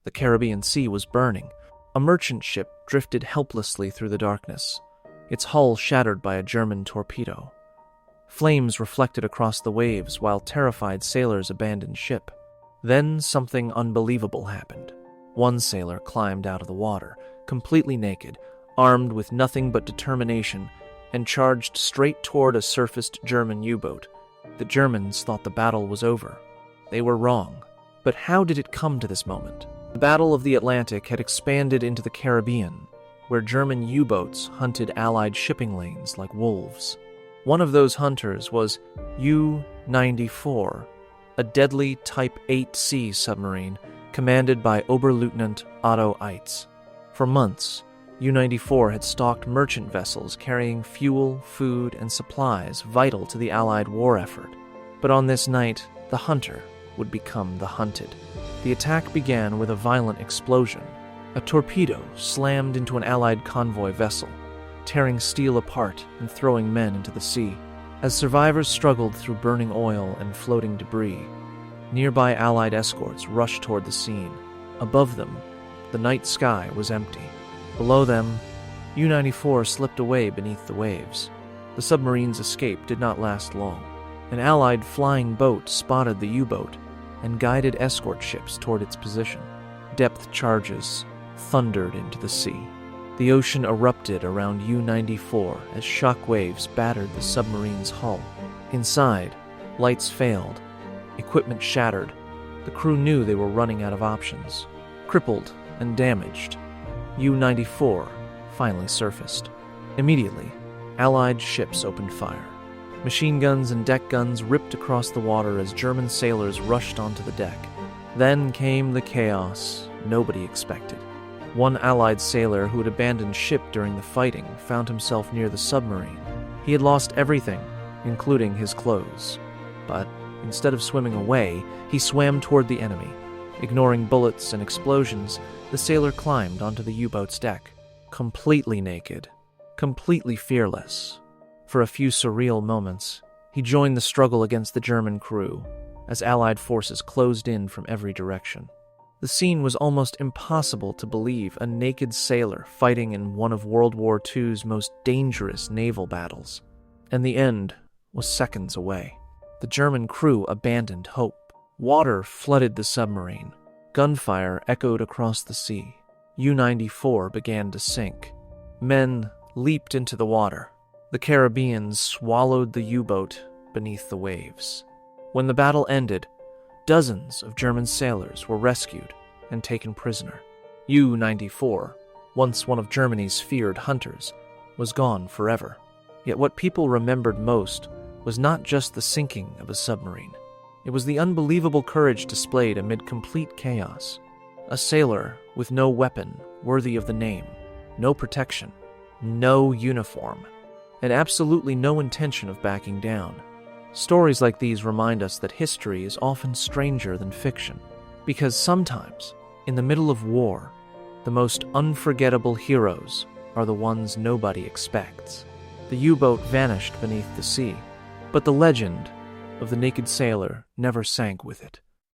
The Caribbean Sea was burning. A merchant ship drifted helplessly through the darkness, its hull shattered by a German torpedo. Flames reflected across the waves while terrified sailors abandoned ship. Then something unbelievable happened. One sailor climbed out of the water, completely naked, armed with nothing but determination, and charged straight toward a surfaced German U-boat. The Germans thought the battle was over. They were wrong. But how did it come to this moment? The Battle of the Atlantic had expanded into the Caribbean, where German U-boats hunted Allied shipping lanes like wolves. One of those hunters was U-94, a deadly Type 8C submarine commanded by Oberleutnant Otto Eitz. For months, U-94 had stalked merchant vessels carrying fuel, food, and supplies vital to the Allied war effort. But on this night, the hunter would become the hunted. The attack began with a violent explosion. A torpedo slammed into an Allied convoy vessel, tearing steel apart and throwing men into the sea. As survivors struggled through burning oil and floating debris, nearby Allied escorts rushed toward the scene. Above them, the night sky was empty. Below them, U-94 slipped away beneath the waves. The submarine's escape did not last long. An Allied flying boat spotted the U-boat and guided escort ships toward its position. Depth charges thundered into the sea. The ocean erupted around U-94 as shock waves battered the submarine's hull. Inside, lights failed. Equipment shattered. The crew knew they were running out of options. Crippled and damaged, U-94 finally surfaced. Immediately, Allied ships opened fire. Machine guns and deck guns ripped across the water as German sailors rushed onto the deck. Then came the chaos nobody expected. One Allied sailor who had abandoned ship during the fighting found himself near the submarine. He had lost everything, including his clothes. But instead of swimming away, he swam toward the enemy. Ignoring bullets and explosions, the sailor climbed onto the U-boat's deck, completely naked, completely fearless. For a few surreal moments, he joined the struggle against the German crew as Allied forces closed in from every direction. The scene was almost impossible to believe, a naked sailor fighting in one of World War II's most dangerous naval battles. And the end was seconds away. The German crew abandoned hope. Water flooded the submarine. Gunfire echoed across the sea. U-94 began to sink. Men leaped into the water. The Caribbeans swallowed the U-boat beneath the waves. When the battle ended, dozens of German sailors were rescued and taken prisoner. U-94, once one of Germany's feared hunters, was gone forever. Yet what people remembered most was not just the sinking of a submarine. It was the unbelievable courage displayed amid complete chaos. A sailor with no weapon worthy of the name, no protection, no uniform, and absolutely no intention of backing down. Stories like these remind us that history is often stranger than fiction, because sometimes, in the middle of war, the most unforgettable heroes are the ones nobody expects. The U-boat vanished beneath the sea, but the legend of the naked sailor never sank with it.